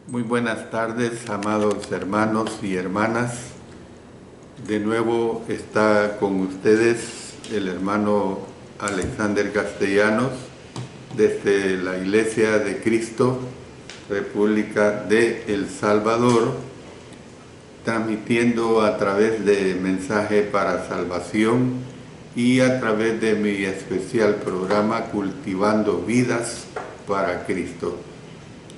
Muy buenas tardes, amados hermanos y hermanas. De nuevo está con ustedes el hermano Alexander Castellanos desde la Iglesia de Cristo, República de El Salvador, transmitiendo a través de Mensaje para Salvación y a través de mi especial programa Cultivando Vidas para Cristo.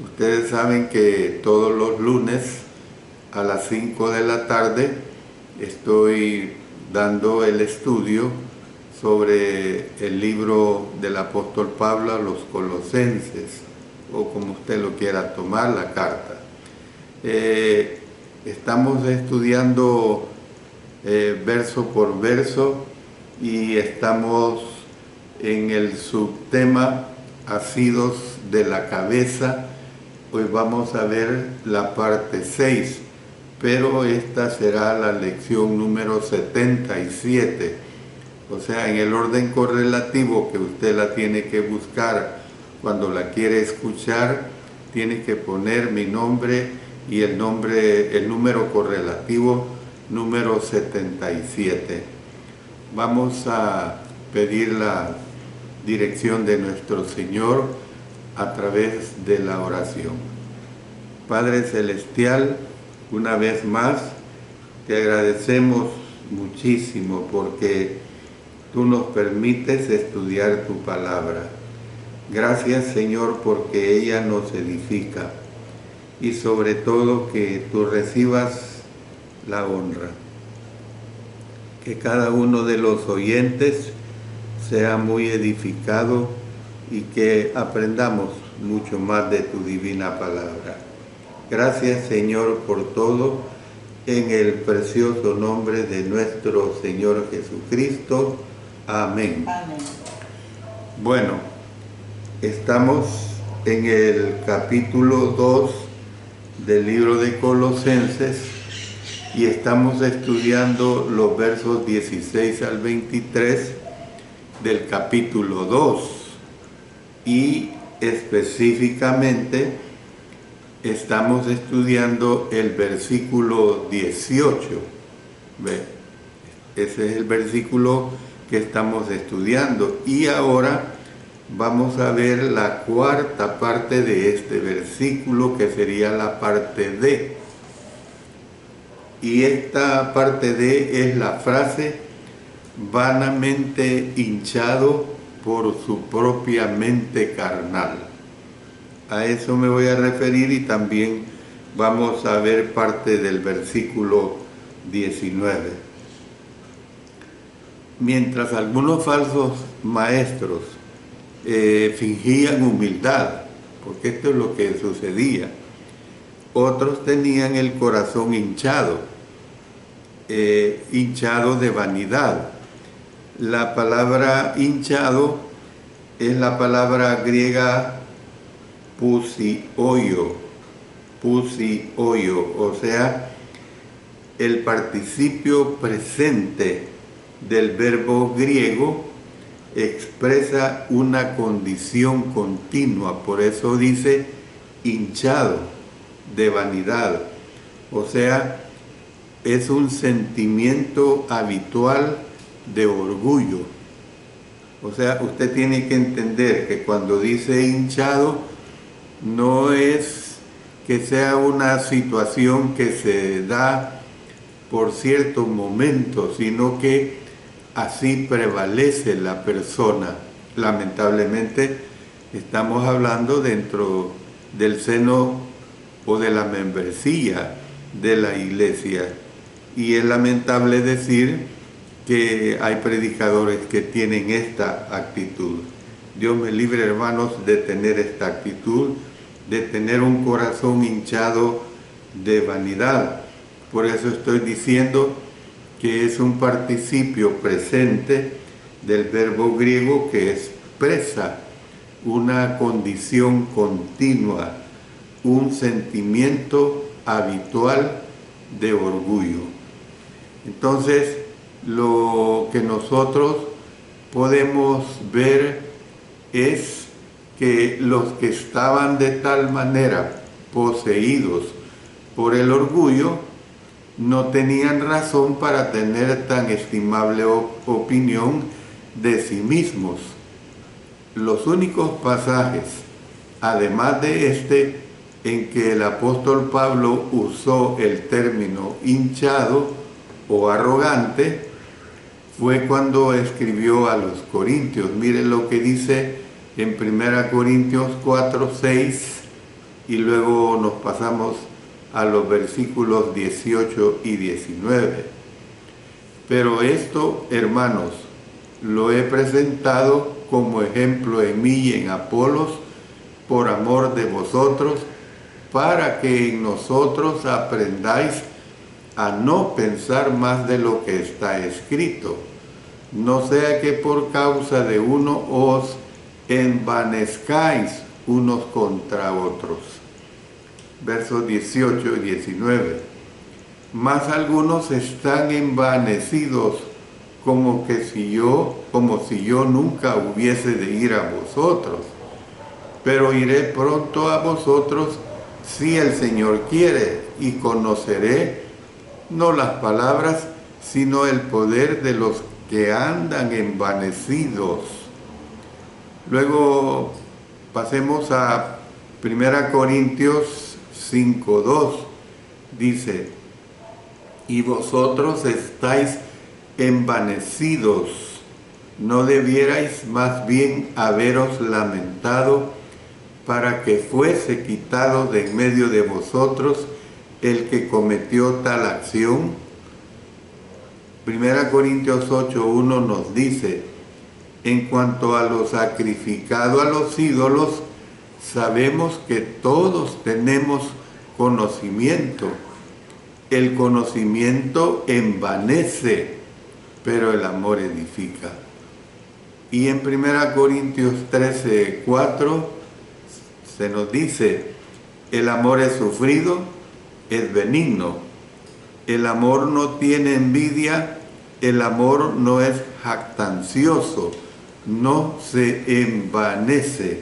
Ustedes saben que todos los lunes a las 5 de la tarde estoy dando el estudio sobre el libro del apóstol Pablo a los Colosenses, o como usted lo quiera tomar, la carta. Estamos estudiando verso por verso y estamos en el subtema Asidos de la cabeza. Hoy vamos a ver la parte 6, pero esta será la lección número 77. O sea, en el orden correlativo que usted la tiene que buscar cuando la quiere escuchar, tiene que poner mi nombre y el número correlativo número 77. Vamos a pedir la dirección de nuestro Señor a través de la oración. Padre Celestial, una vez más te agradecemos muchísimo porque tú nos permites estudiar tu palabra. Gracias, Señor, porque ella nos edifica y sobre todo que tú recibas la honra. Que cada uno de los oyentes sea muy edificado y que aprendamos mucho más de tu divina palabra. Gracias, Señor, por todo, en el precioso nombre de nuestro Señor Jesucristo. Amén. Amén. Bueno, estamos en el capítulo 2 del libro de Colosenses y estamos estudiando los versos 16 al 23 del capítulo 2. Y específicamente estamos estudiando el versículo 18. ¿Ve? Ese es el versículo que estamos estudiando. Y ahora vamos a ver la cuarta parte de este versículo, que sería la parte D. Y esta parte D es la frase: vanamente hinchado por su propia mente carnal. A eso me voy a referir y también vamos a ver parte del versículo 19. Mientras algunos falsos maestros fingían humildad, porque esto es lo que sucedía, otros tenían el corazón hinchado de vanidad. La palabra hinchado es la palabra griega pusioio, o sea, el participio presente del verbo griego expresa una condición continua, por eso dice hinchado de vanidad, o sea, es un sentimiento habitual de orgullo. O sea, usted tiene que entender que cuando dice hinchado, no es que sea una situación que se da por cierto momento, sino que así prevalece la persona. Lamentablemente, estamos hablando dentro del seno o de la membresía de la iglesia. Y es lamentable decir que hay predicadores que tienen esta actitud. Dios me libre, hermanos, de tener esta actitud, de tener un corazón hinchado de vanidad. Por eso estoy diciendo que es un participio presente del verbo griego que expresa una condición continua, un sentimiento habitual de orgullo. Entonces, lo que nosotros podemos ver es que los que estaban de tal manera poseídos por el orgullo, no tenían razón para tener tan estimable opinión de sí mismos. Los únicos pasajes, además de este, en que el apóstol Pablo usó el término hinchado o arrogante, fue cuando escribió a los Corintios. Miren lo que dice en 1 Corintios 4, 6, y luego nos pasamos a los versículos 18 y 19. Pero esto, hermanos, lo he presentado como ejemplo en mí y en Apolos, por amor de vosotros, para que en nosotros aprendáis a no pensar más de lo que está escrito, no sea que por causa de uno os envanezcáis unos contra otros. Versos 18 y 19. Mas algunos están envanecidos, como si yo nunca hubiese de ir a vosotros, pero iré pronto a vosotros si el Señor quiere, y conoceré no las palabras, sino el poder de los que andan envanecidos. Luego pasemos a 1 Corintios 5:2. Dice: y vosotros estáis envanecidos, ¿no debierais más bien haberos lamentado para que fuese quitado de en medio de vosotros el que cometió tal acción? 1 Corintios 8:1 nos dice: en cuanto a lo sacrificado a los ídolos, sabemos que todos tenemos conocimiento. El conocimiento envanece, pero el amor edifica. Y en 1 Corintios 13:4 se nos dice: el amor es sufrido, es benigno. El amor no tiene envidia, el amor no es jactancioso, no se envanece.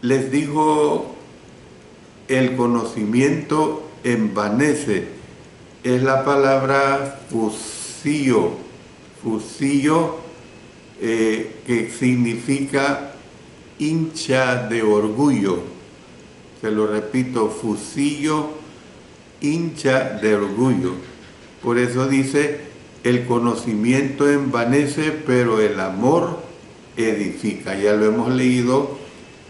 Les digo, el conocimiento envanece. Es la palabra fusio, que significa hincha de orgullo. Se lo repito, fusillo, hincha de orgullo. Por eso dice: el conocimiento envanece, pero el amor edifica. Ya lo hemos leído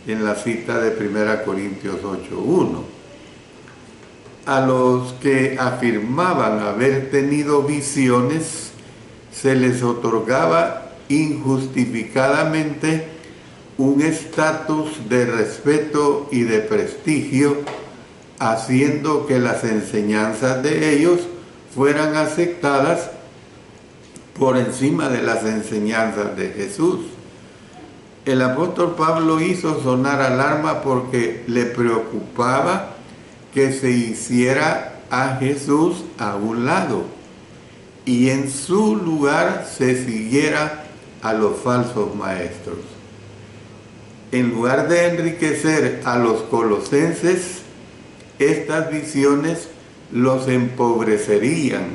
en la cita de 1 Corintios 8:1. A los que afirmaban haber tenido visiones, se les otorgaba injustificadamente un estatus de respeto y de prestigio, haciendo que las enseñanzas de ellos fueran aceptadas por encima de las enseñanzas de Jesús. El apóstol Pablo hizo sonar alarma porque le preocupaba que se hiciera a Jesús a un lado y en su lugar se siguiera a los falsos maestros. En lugar de enriquecer a los colosenses, estas visiones los empobrecerían.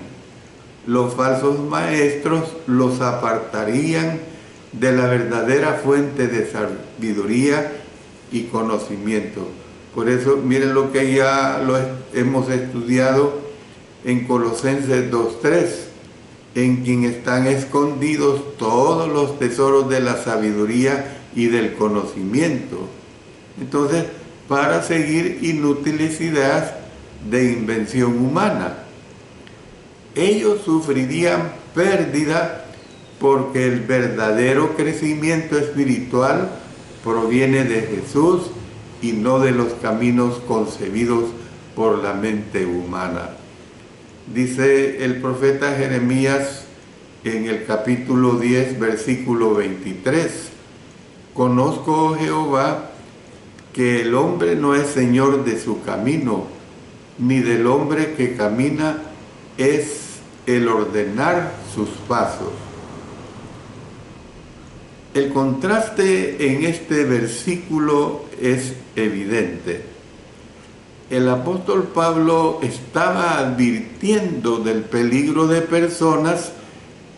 Los falsos maestros los apartarían de la verdadera fuente de sabiduría y conocimiento. Por eso, miren lo que ya hemos estudiado en Colosenses 2:3, en quien están escondidos todos los tesoros de la sabiduría y del conocimiento. Entonces, para seguir inútiles ideas de invención humana, ellos sufrirían pérdida porque el verdadero crecimiento espiritual proviene de Jesús y no de los caminos concebidos por la mente humana. Dice el profeta Jeremías en el capítulo 10, versículo 23: conozco, oh Jehová, que el hombre no es señor de su camino, ni del hombre que camina es el ordenar sus pasos. El contraste en este versículo es evidente. el apóstol Pablo estaba advirtiendo del peligro de personas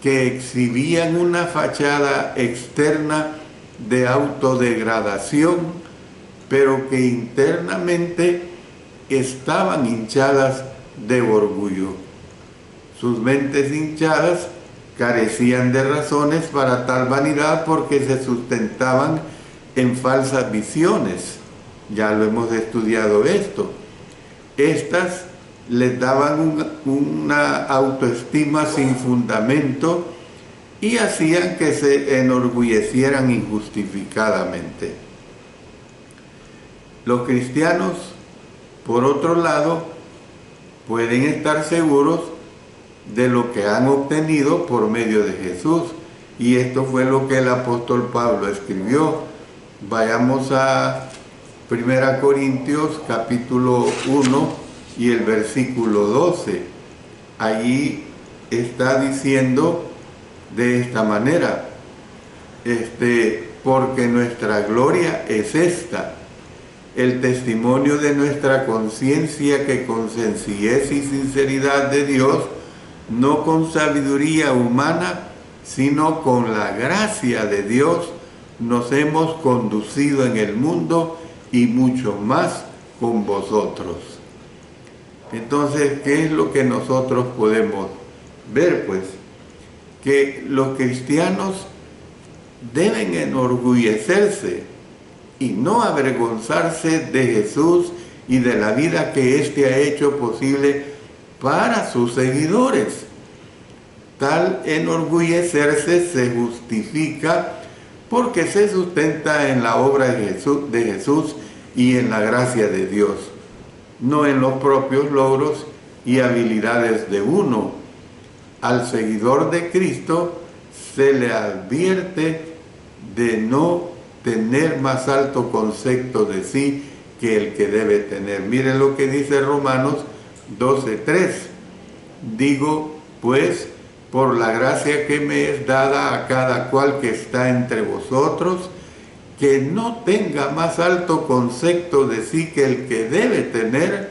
que exhibían una fachada externa de autodegradación, pero que internamente estaban hinchadas de orgullo. Sus mentes hinchadas carecían de razones para tal vanidad porque se sustentaban en falsas visiones. Ya lo hemos estudiado esto. Estas les daban una autoestima sin fundamento y hacían que se enorgullecieran injustificadamente. Los cristianos, por otro lado, pueden estar seguros de lo que han obtenido por medio de Jesús. Y esto fue lo que el apóstol Pablo escribió. Vayamos a 1 Corintios capítulo 1 y el versículo 12. Allí está diciendo de esta manera, porque nuestra gloria es esta, el testimonio de nuestra conciencia, que con sencillez y sinceridad de Dios, no con sabiduría humana, sino con la gracia de Dios, nos hemos conducido en el mundo y mucho más con vosotros. Entonces, ¿qué es lo que nosotros podemos ver? Pues que los cristianos deben enorgullecerse y no avergonzarse de Jesús y de la vida que éste ha hecho posible para sus seguidores. Tal enorgullecerse se justifica porque se sustenta en la obra de Jesús y en la gracia de Dios, no en los propios logros y habilidades de uno. Al seguidor de Cristo se le advierte de no tener más alto concepto de sí que el que debe tener. Miren lo que dice Romanos 12:3. Digo, pues, por la gracia que me es dada a cada cual que está entre vosotros, que no tenga más alto concepto de sí que el que debe tener,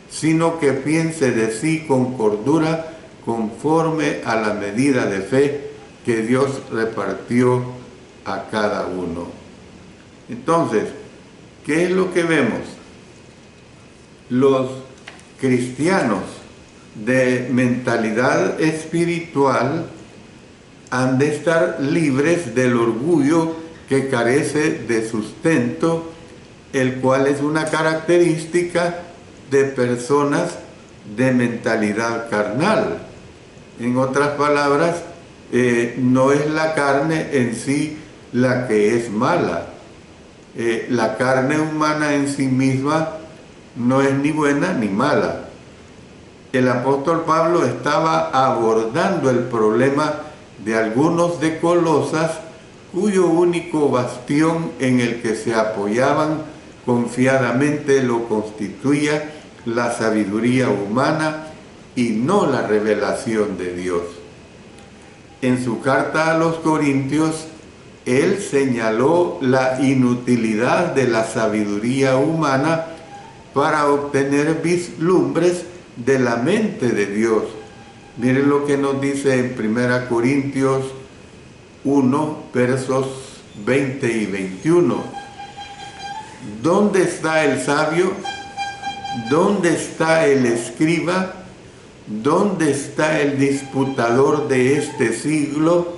sino que piense de sí con cordura, conforme a la medida de fe que Dios repartió a cada uno. Entonces, ¿qué es lo que vemos? Los cristianos de mentalidad espiritual han de estar libres del orgullo que carece de sustento, el cual es una característica de personas de mentalidad carnal. En otras palabras, no es la carne en sí la que es mala. La carne humana en sí misma no es ni buena ni mala. El apóstol Pablo estaba abordando el problema de algunos de Colosas, cuyo único bastión en el que se apoyaban confiadamente lo constituía la sabiduría humana y no la revelación de Dios. En su carta a los Corintios, él señaló la inutilidad de la sabiduría humana para obtener vislumbres de la mente de Dios. Miren lo que nos dice en 1 Corintios 1, versos 20 y 21. ¿Dónde está el sabio? ¿Dónde está el escriba? ¿Dónde está el disputador de este siglo?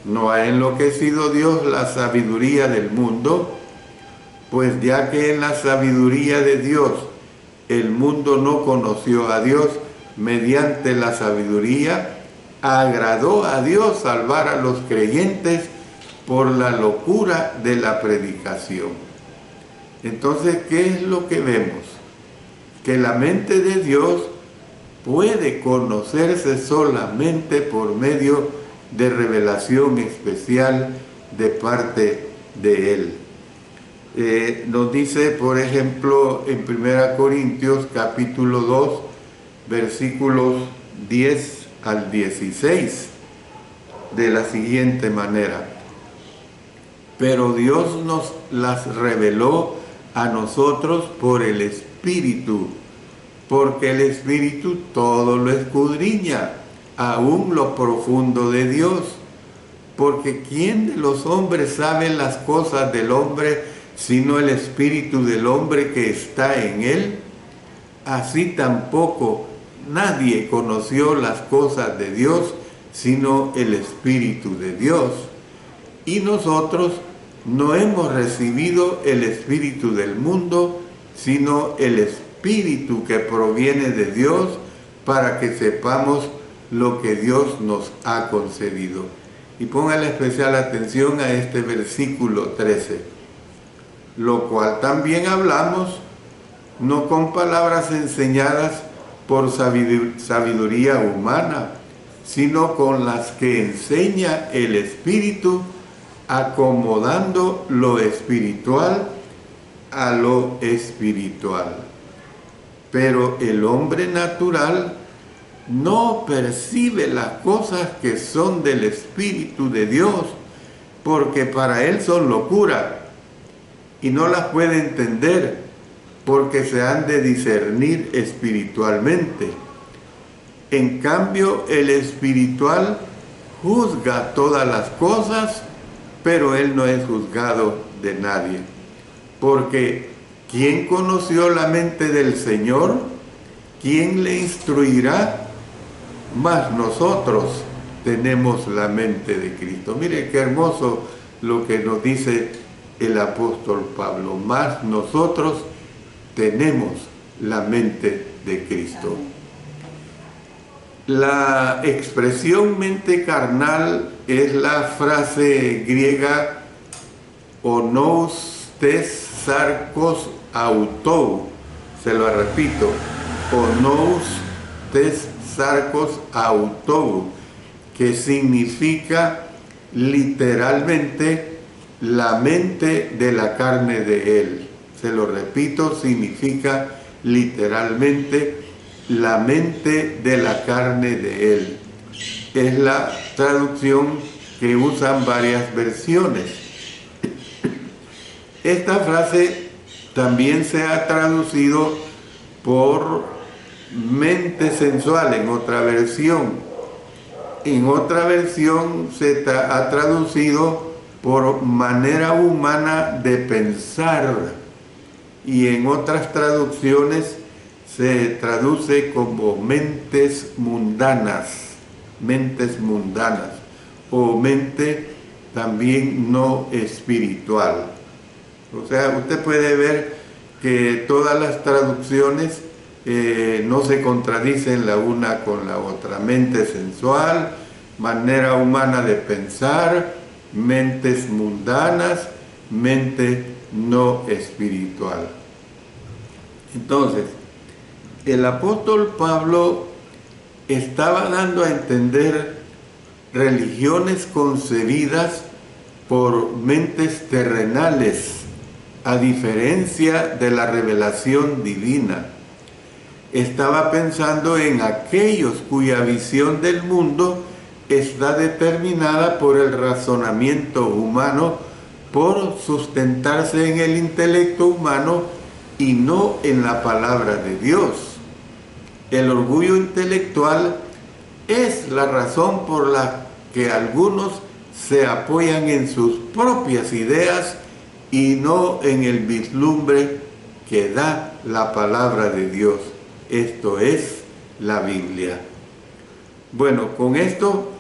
¿No ha enloquecido Dios la sabiduría del mundo? Pues ya que en la sabiduría de Dios el mundo no conoció a Dios, mediante la sabiduría agradó a Dios salvar a los creyentes por la locura de la predicación. Entonces, ¿qué es lo que vemos? Que la mente de Dios puede conocerse solamente por medio de revelación especial de parte de Él. Nos dice, por ejemplo, en 1 Corintios capítulo 2, versículos 10 al 16, de la siguiente manera: pero Dios nos las reveló a nosotros por el Espíritu, porque el Espíritu todo lo escudriña, aún lo profundo de Dios. Porque ¿quién de los hombres sabe las cosas del hombre, sino el Espíritu del hombre que está en él? Así tampoco nadie conoció las cosas de Dios, sino el Espíritu de Dios. Y nosotros no hemos recibido el Espíritu del mundo, sino el Espíritu que proviene de Dios, para que sepamos lo que Dios nos ha concedido. Y póngale especial atención a este versículo 13. Lo cual también hablamos, no con palabras enseñadas por sabiduría humana, sino con las que enseña el Espíritu, acomodando lo espiritual a lo espiritual. Pero el hombre natural no percibe las cosas que son del Espíritu de Dios, porque para él son locura, y no las puede entender, porque se han de discernir espiritualmente. En cambio, el espiritual juzga todas las cosas, pero él no es juzgado de nadie. Porque ¿quién conoció la mente del Señor? ¿Quién le instruirá? Mas nosotros tenemos la mente de Cristo. Mire qué hermoso lo que nos dice el apóstol Pablo. Mas nosotros tenemos la mente de Cristo. La expresión mente carnal es la frase griega onous tes sarkos autou. Se lo repito, onous tes sarkos autou, que significa literalmente la mente de la carne de él. Se lo repito, significa literalmente la mente de la carne de él. Es la traducción que usan varias versiones. Esta frase también se ha traducido por mente sensual en otra versión. En otra versión se ha traducido por manera humana de pensar, y en otras traducciones se traduce como mentes mundanas, o mente también no espiritual. O sea, usted puede ver que todas las traducciones no se contradicen la una con la otra. Mente sensual, manera humana de pensar, mentes mundanas, mente no espiritual. Entonces, el apóstol Pablo estaba dando a entender religiones concebidas por mentes terrenales, a diferencia de la revelación divina. Estaba pensando en aquellos cuya visión del mundo está determinada por el razonamiento humano, por sustentarse en el intelecto humano y no en la palabra de Dios. El orgullo intelectual es la razón por la que algunos se apoyan en sus propias ideas y no en el vislumbre que da la palabra de Dios. Esto es la Biblia. Bueno, con esto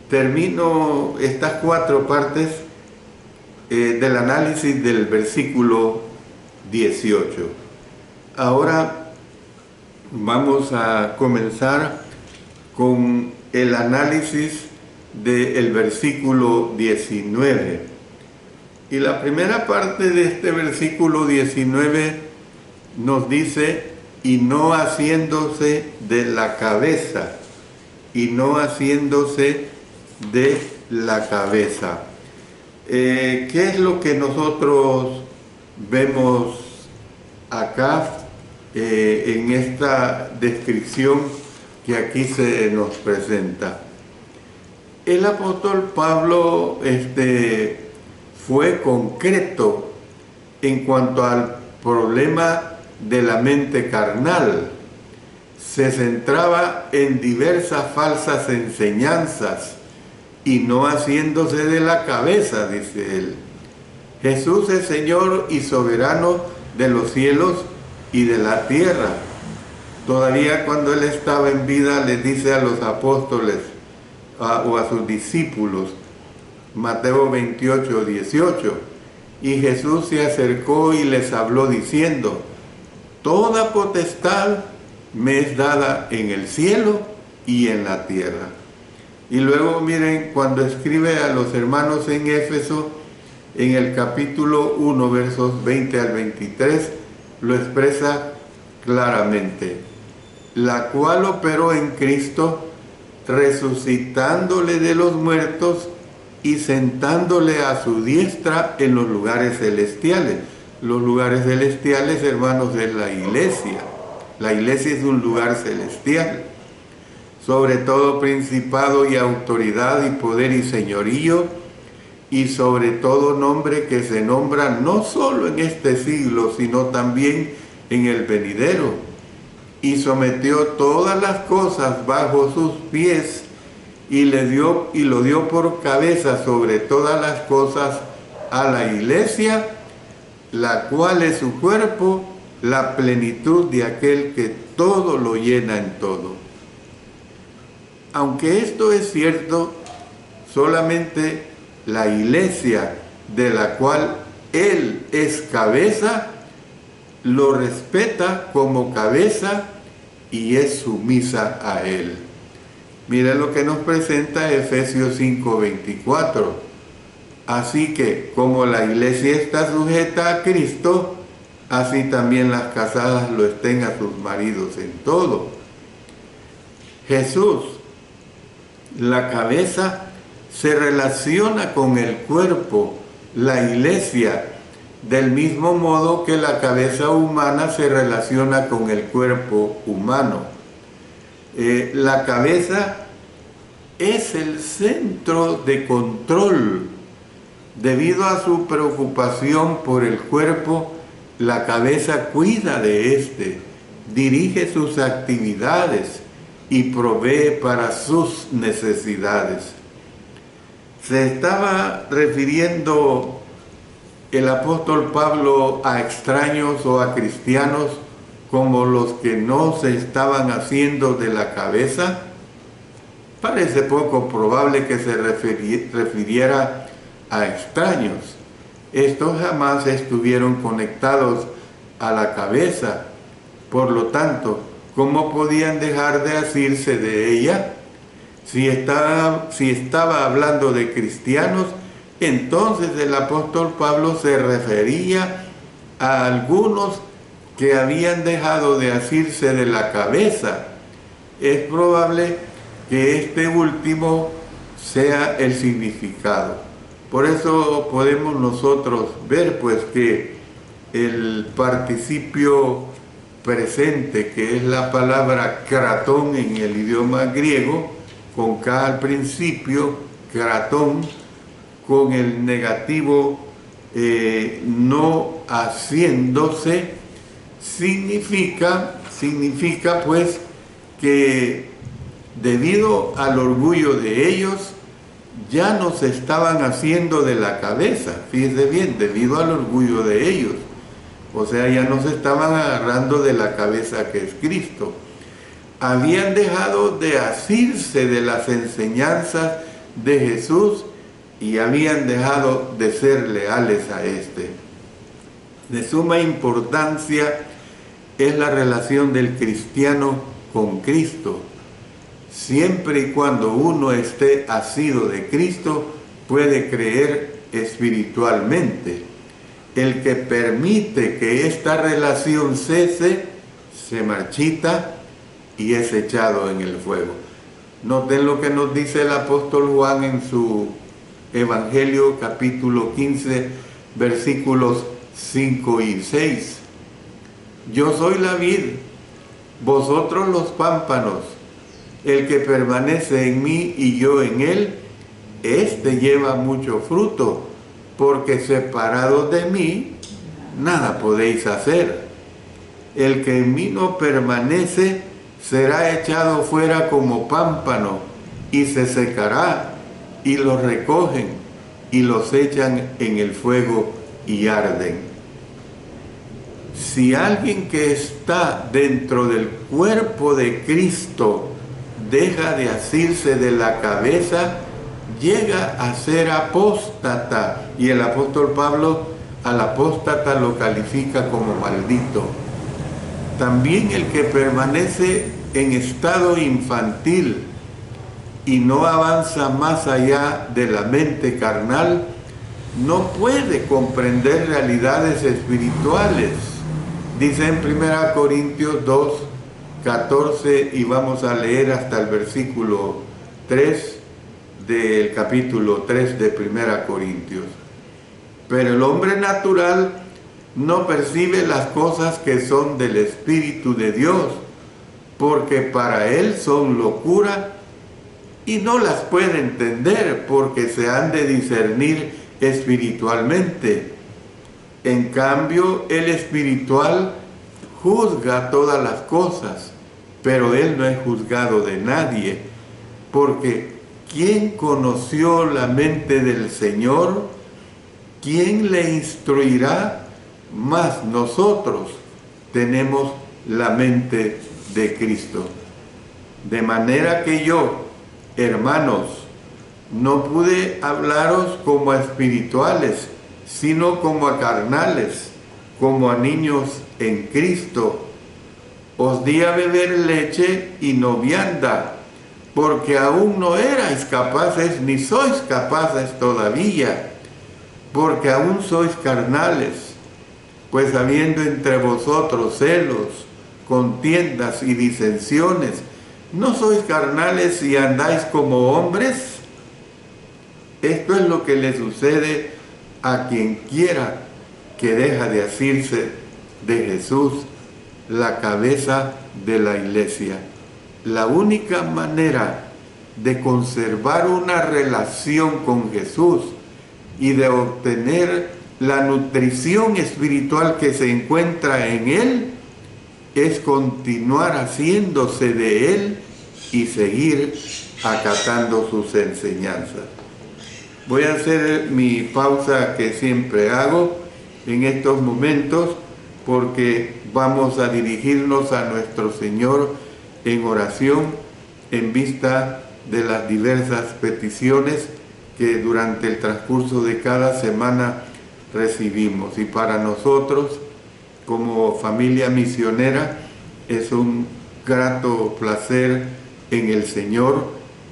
termino estas 4 partes del análisis del versículo 18. Ahora vamos a comenzar con el análisis del versículo 19. Y la primera parte de este versículo 19 nos dice: y no haciéndose de la cabeza, y no haciéndose de la cabeza. ¿Qué es lo que nosotros vemos acá en esta descripción que aquí se nos presenta? El apóstol Pablo fue concreto en cuanto al problema de la mente carnal. Se centraba en diversas falsas enseñanzas y no haciéndose de la cabeza, dice él. Jesús es Señor y soberano de los cielos y de la tierra. Todavía cuando él estaba en vida les dice a los apóstoles o a sus discípulos, Mateo 28, 18, y Jesús se acercó y les habló diciendo, toda potestad me es dada en el cielo y en la tierra. Y luego miren, cuando escribe a los hermanos en Éfeso, en el capítulo 1, versos 20 al 23, lo expresa claramente. La cual operó en Cristo, resucitándole de los muertos y sentándole a su diestra en los lugares celestiales. Los lugares celestiales, hermanos, es la iglesia. La iglesia es un lugar celestial. Sobre todo principado y autoridad y poder y señorío, y sobre todo nombre que se nombra no solo en este siglo, sino también en el venidero. Y sometió todas las cosas bajo sus pies, y lo dio por cabeza sobre todas las cosas a la iglesia, la cual es su cuerpo, la plenitud de aquel que todo lo llena en todo. Aunque esto es cierto, solamente la iglesia de la cual él es cabeza, lo respeta como cabeza y es sumisa a él. Mira lo que nos presenta Efesios 5:24. Así que, como la iglesia está sujeta a Cristo, así también las casadas lo estén a sus maridos en todo. Jesús, la cabeza, se relaciona con el cuerpo, la iglesia, del mismo modo que la cabeza humana se relaciona con el cuerpo humano. La cabeza es el centro de control. Debido a su preocupación por el cuerpo, la cabeza cuida de éste, dirige sus actividades y provee para sus necesidades. Se estaba refiriendo el apóstol Pablo a extraños o a cristianos como los que no se estaban haciendo de la cabeza. Parece poco probable que se refiriera a extraños. Estos jamás estuvieron conectados a la cabeza. Por lo tanto, ¿cómo podían dejar de asirse de ella? Si estaba hablando de cristianos, entonces el apóstol Pablo se refería a algunos que habían dejado de asirse de la cabeza. Es probable que este último sea el significado. Por eso podemos nosotros ver pues que el participio presente, que es la palabra kratón en el idioma griego, con K al principio, kratón, con el negativo no haciéndose, significa pues que debido al orgullo de ellos ya no se estaban haciendo de la cabeza. Fíjense bien, debido al orgullo de ellos, o sea, ya no se estaban agarrando de la cabeza que es Cristo. Habían dejado de asirse de las enseñanzas de Jesús y habían dejado de ser leales a éste. De suma importancia es la relación del cristiano con Cristo. Siempre y cuando uno esté asido de Cristo, puede creer espiritualmente. El que permite que esta relación cese, se marchita y es echado en el fuego. Noten lo que nos dice el apóstol Juan en su Evangelio, capítulo 15, versículos 5 y 6. Yo soy la vid, vosotros los pámpanos. El que permanece en mí y yo en él, éste lleva mucho fruto, porque separados de mí, nada podéis hacer. El que en mí no permanece será echado fuera como pámpano y se secará, y los recogen y los echan en el fuego y arden. Si alguien que está dentro del cuerpo de Cristo deja de asirse de la cabeza, llega a ser apóstata. Y el apóstol Pablo al apóstata lo califica como maldito. También el que permanece en estado infantil y no avanza más allá de la mente carnal, no puede comprender realidades espirituales. Dice en 1 Corintios 2, 14, y vamos a leer hasta el versículo 3 del capítulo 3 de 1 Corintios. Pero el hombre natural no percibe las cosas que son del Espíritu de Dios, porque para él son locura y no las puede entender, porque se han de discernir espiritualmente. En cambio, el espiritual juzga todas las cosas, pero él no es juzgado de nadie, porque ¿quién conoció la mente del Señor? ¿Quién le instruirá? Mas nosotros tenemos la mente de Cristo. De manera que yo, hermanos, no pude hablaros como a espirituales, sino como a carnales, como a niños en Cristo. Os di a beber leche y no vianda, porque aún no erais capaces, ni sois capaces todavía, porque aún sois carnales. Pues habiendo entre vosotros celos, contiendas y disensiones, ¿no sois carnales y andáis como hombres? Esto es lo que le sucede a quien quiera que deja de asirse de Jesús, la cabeza de la iglesia. La única manera de conservar una relación con Jesús y de obtener la nutrición espiritual que se encuentra en Él es continuar haciéndose de Él y seguir acatando sus enseñanzas. Voy a hacer mi pausa que siempre hago en estos momentos, porque vamos a dirigirnos a nuestro Señor en oración en vista de las diversas peticiones que durante el transcurso de cada semana recibimos. Y para nosotros, como familia misionera, es un grato placer en el Señor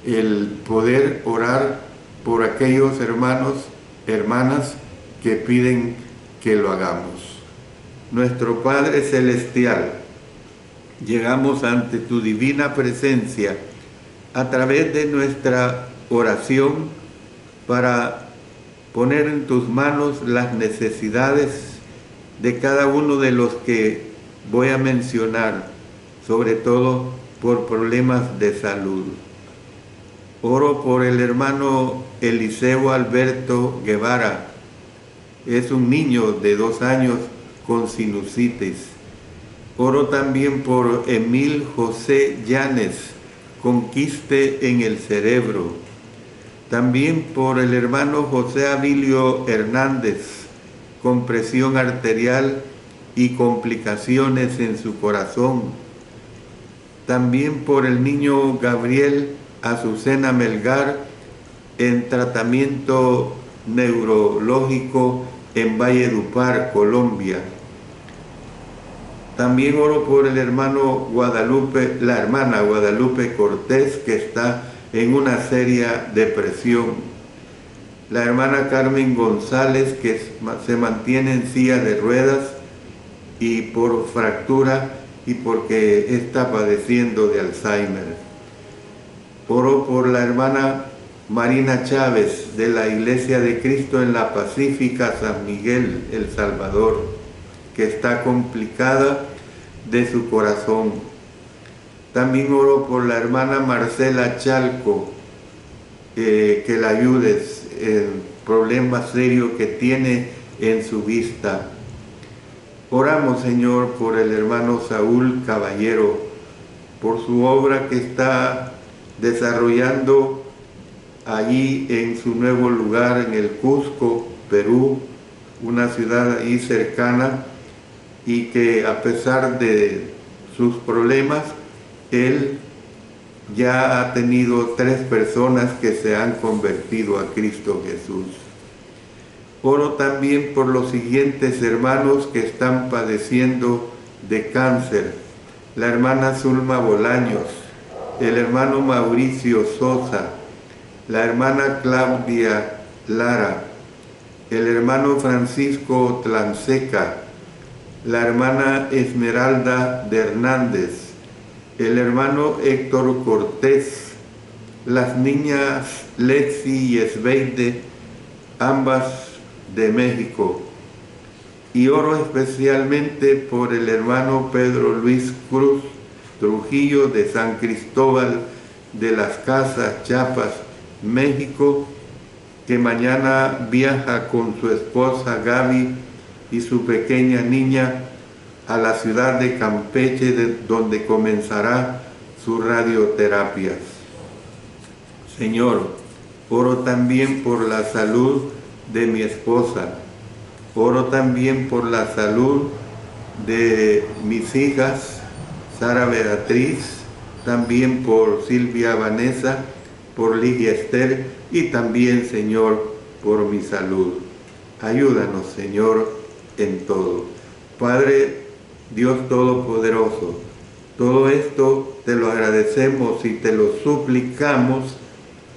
el poder orar por aquellos hermanos, hermanas que piden que lo hagamos. Nuestro Padre Celestial, llegamos ante tu divina presencia a través de nuestra oración para poner en tus manos las necesidades de cada uno de los que voy a mencionar, sobre todo por problemas de salud. Oro por el hermano Eliseo Alberto Guevara. Es un niño de 2 años con sinusitis. Oro también por Emil José Llanes, con quiste en el cerebro. También por el hermano José Abilio Hernández, con presión arterial y complicaciones en su corazón. También por el niño Gabriel Azucena Melgar, en tratamiento neurológico en Valledupar, Colombia. También oro por el hermano Guadalupe, la hermana Guadalupe Cortés, que está en una seria depresión. La hermana Carmen González, que se mantiene en silla de ruedas y por fractura y porque está padeciendo de Alzheimer. Oro por la hermana Marina Chávez, de la Iglesia de Cristo en la Pacífica, San Miguel, El Salvador, que está complicada de su corazón. También oro por la hermana Marcela Chalco, que la ayudes en problemas serios que tiene en su vista. Oramos, Señor, por el hermano Saúl Caballero, por su obra que está desarrollando allí en su nuevo lugar, en el Cusco, Perú, una ciudad ahí cercana, y que a pesar de sus problemas, él ya ha tenido 3 personas que se han convertido a Cristo Jesús. Oro también por los siguientes hermanos que están padeciendo de cáncer: la hermana Zulma Bolaños, el hermano Mauricio Sosa, la hermana Claudia Lara, el hermano Francisco Tlanseca, la hermana Esmeralda de Hernández, el hermano Héctor Cortés, las niñas Lexi y Esbeide, ambas de México. Y oro especialmente por el hermano Pedro Luis Cruz Trujillo de San Cristóbal de las Casas, Chiapas, México, que mañana viaja con su esposa Gaby y su pequeña niña a la ciudad de Campeche, donde comenzará sus radioterapias. Señor, oro también por la salud de mi esposa. Oro también por la salud de mis hijas, Sara Beatriz, también por Silvia Vanessa, por Ligia Esther y también, Señor, por mi salud. Ayúdanos, Señor, en todo. Padre, Dios Todopoderoso, todo esto te lo agradecemos y te lo suplicamos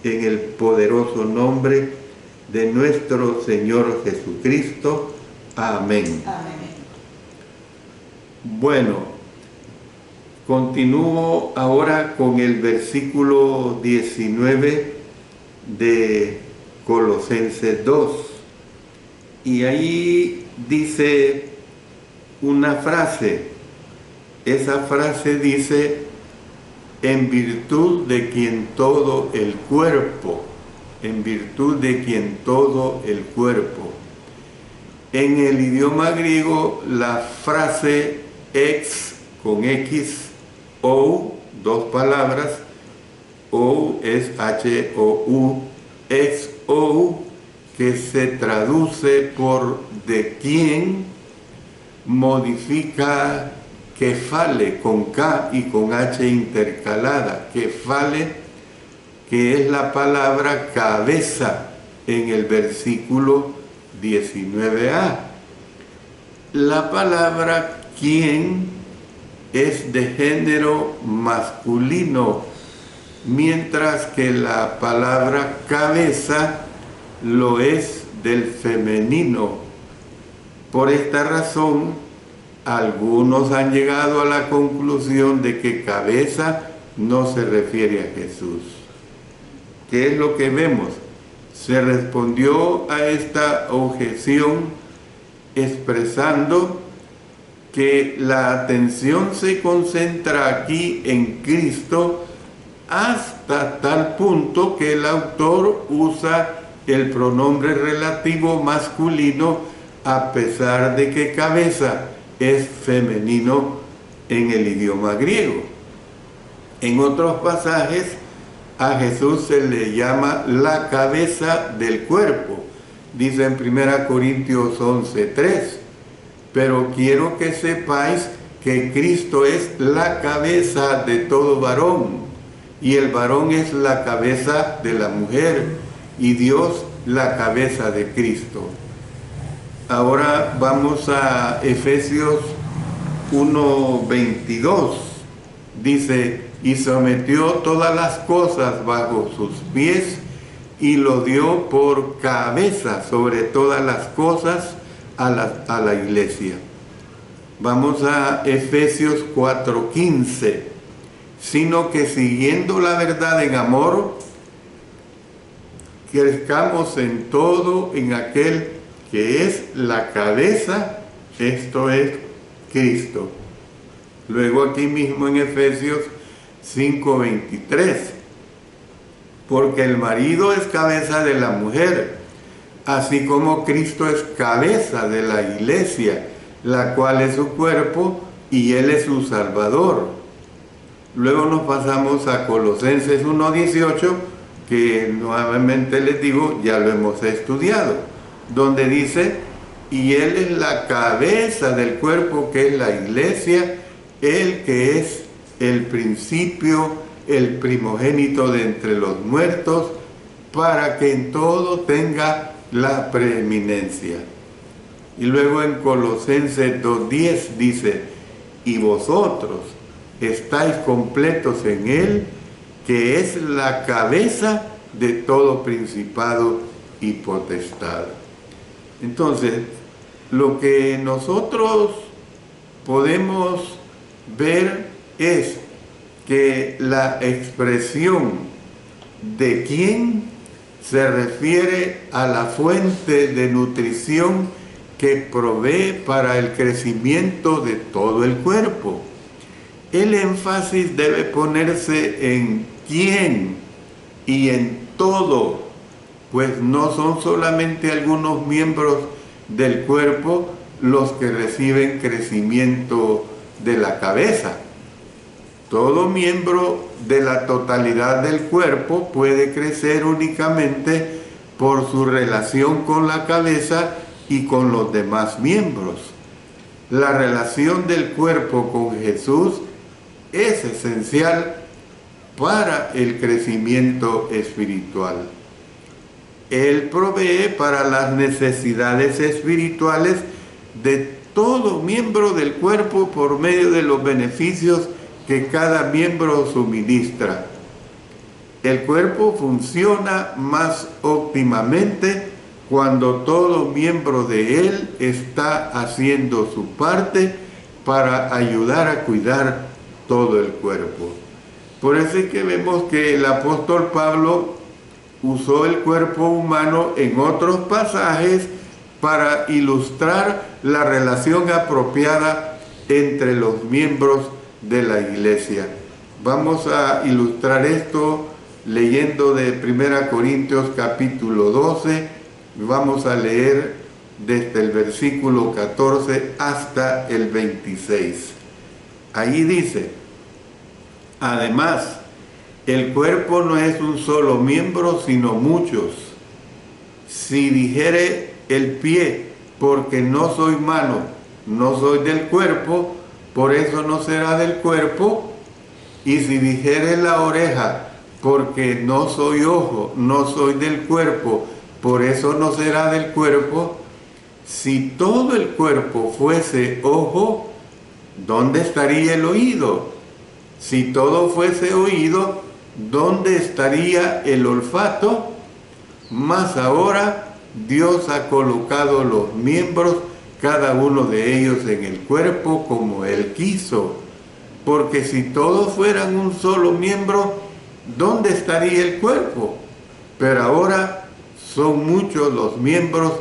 en el poderoso nombre de nuestro Señor Jesucristo. Amén. Amén. Bueno, continúo ahora con el versículo 19 de Colosenses 2. Y ahí dice una frase. Esa frase dice: en virtud de quien todo el cuerpo, en virtud de quien todo el cuerpo. En el idioma griego, la frase ex con X, ou, 2 palabras, ou es H-O-U, ex ou, que se traduce por de quien, modifica kefale con K y con H intercalada. Kefale, que es la palabra cabeza en el versículo 19a. La palabra quien es de género masculino, mientras que la palabra cabeza lo es del femenino. Por esta razón, algunos han llegado a la conclusión de que cabeza no se refiere a Jesús. ¿Qué es lo que vemos? Se respondió a esta objeción expresando que la atención se concentra aquí en Cristo hasta tal punto que el autor usa el pronombre relativo masculino a pesar de que cabeza es femenino en el idioma griego. En otros pasajes a Jesús se le llama la cabeza del cuerpo. Dice en 1 Corintios 11:3. Pero quiero que sepáis que Cristo es la cabeza de todo varón, y el varón es la cabeza de la mujer, y Dios la cabeza de Cristo. Ahora vamos a Efesios 1:22. Dice: y sometió todas las cosas bajo sus pies, y lo dio por cabeza sobre todas las cosas a la iglesia. Vamos a Efesios 4:15. Sino que siguiendo la verdad en amor, crezcamos en todo en aquel que es la cabeza, esto es Cristo. Luego aquí mismo en Efesios 5:23, porque el marido es cabeza de la mujer, así como Cristo es cabeza de la iglesia, la cual es su cuerpo y Él es su Salvador. Luego nos pasamos a Colosenses 1:18, que nuevamente les digo, ya lo hemos estudiado, donde dice, y Él es la cabeza del cuerpo que es la iglesia, Él que es el principio, el primogénito de entre los muertos, para que en todo tenga la preeminencia. Y luego en Colosenses 2:10 dice, y vosotros estáis completos en Él, que es la cabeza de todo principado y potestad. Entonces, lo que nosotros podemos ver es que la expresión de quién se refiere a la fuente de nutrición que provee para el crecimiento de todo el cuerpo. El énfasis debe ponerse en quién y en todo, pues no son solamente algunos miembros del cuerpo los que reciben crecimiento de la cabeza. Todo miembro de la totalidad del cuerpo puede crecer únicamente por su relación con la cabeza y con los demás miembros. La relación del cuerpo con Jesús es esencial para el crecimiento espiritual. Él provee para las necesidades espirituales de todo miembro del cuerpo por medio de los beneficios que cada miembro suministra. El cuerpo funciona más óptimamente cuando todo miembro de él está haciendo su parte para ayudar a cuidar todo el cuerpo. Por eso es que vemos que el apóstol Pablo usó el cuerpo humano en otros pasajes para ilustrar la relación apropiada entre los miembros de la iglesia. Vamos a ilustrar esto leyendo de 1 Corintios capítulo 12. Vamos a leer desde el versículo 14 hasta el 26. Ahí dice, además, el cuerpo no es un solo miembro, sino muchos. Si dijere el pie, porque no soy mano, no soy del cuerpo, por eso no será del cuerpo. Y si dijere la oreja, porque no soy ojo, no soy del cuerpo, por eso no será del cuerpo. Si todo el cuerpo fuese ojo, ¿dónde estaría el oído? Si todo fuese oído, ¿dónde estaría el olfato? Mas ahora Dios ha colocado los miembros, cada uno de ellos en el cuerpo como Él quiso. Porque si todos fueran un solo miembro, ¿dónde estaría el cuerpo? Pero ahora son muchos los miembros,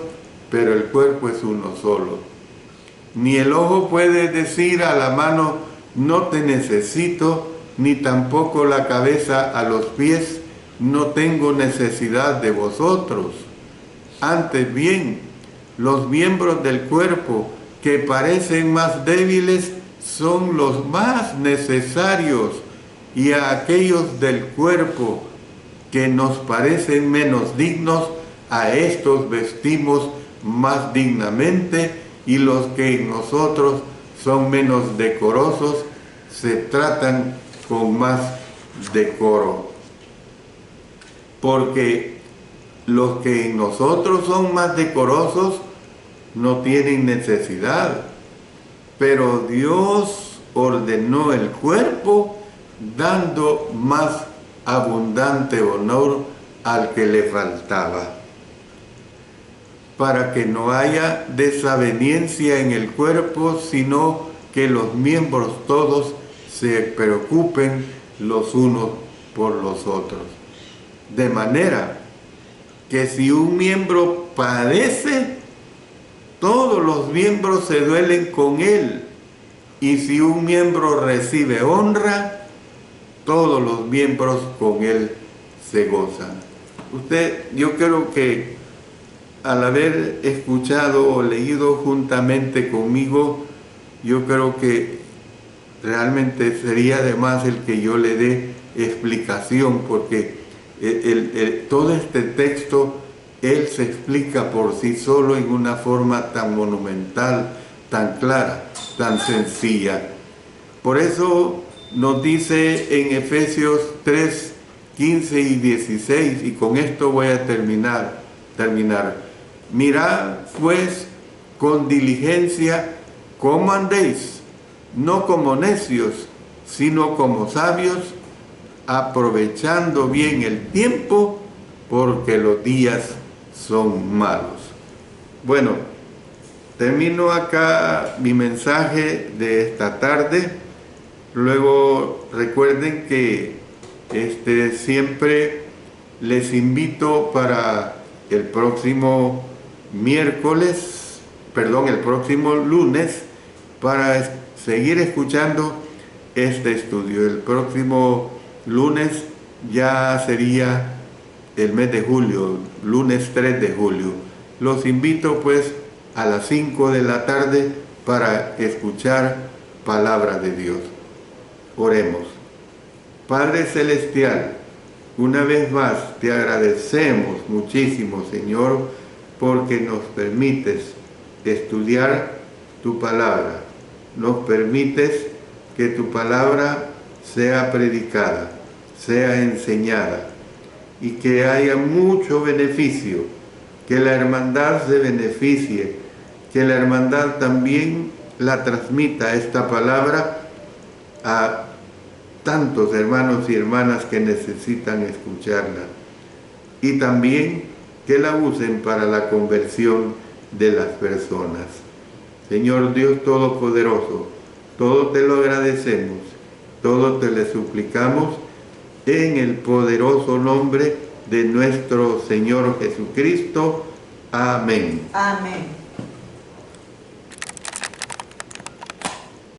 pero el cuerpo es uno solo. Ni el ojo puede decir a la mano, no te necesito, ni tampoco la cabeza a los pies, no tengo necesidad de vosotros. Antes bien, los miembros del cuerpo que parecen más débiles son los más necesarios, y a aquellos del cuerpo que nos parecen menos dignos, a estos vestimos más dignamente, y los que en nosotros son menos decorosos se tratan con más decoro. Porque los que en nosotros son más decorosos no tienen necesidad, pero Dios ordenó el cuerpo dando más abundante honor al que le faltaba, para que no haya desaveniencia en el cuerpo, sino que los miembros todos se preocupen los unos por los otros. De manera que si un miembro padece, todos los miembros se duelen con él, y si un miembro recibe honra, todos los miembros con él se gozan. Yo quiero que al haber escuchado o leído juntamente conmigo, yo creo que realmente sería además el que yo le dé explicación, porque todo este texto, él se explica por sí solo en una forma tan monumental, tan clara, tan sencilla. Por eso nos dice en Efesios 3, 15 y 16, y con esto voy a terminar. Mirad pues con diligencia cómo andéis, no como necios, sino como sabios, aprovechando bien el tiempo, porque los días son malos. Bueno, termino acá mi mensaje de esta tarde. Luego recuerden que siempre les invito para el próximo lunes, para seguir escuchando este estudio. El próximo lunes ya sería el mes de julio, lunes 3 de julio. Los invito pues a las 5 de la tarde para escuchar palabra de Dios. Oremos. Padre Celestial, una vez más te agradecemos muchísimo, Señor, porque nos permites estudiar tu palabra. Nos permites que tu palabra sea predicada, sea enseñada, y que haya mucho beneficio, que la hermandad se beneficie, que la hermandad también la transmita esta palabra a tantos hermanos y hermanas que necesitan escucharla, y también que la usen para la conversión de las personas. Señor Dios Todopoderoso, todo te lo agradecemos, todo te le suplicamos en el poderoso nombre de nuestro Señor Jesucristo. Amén. Amén.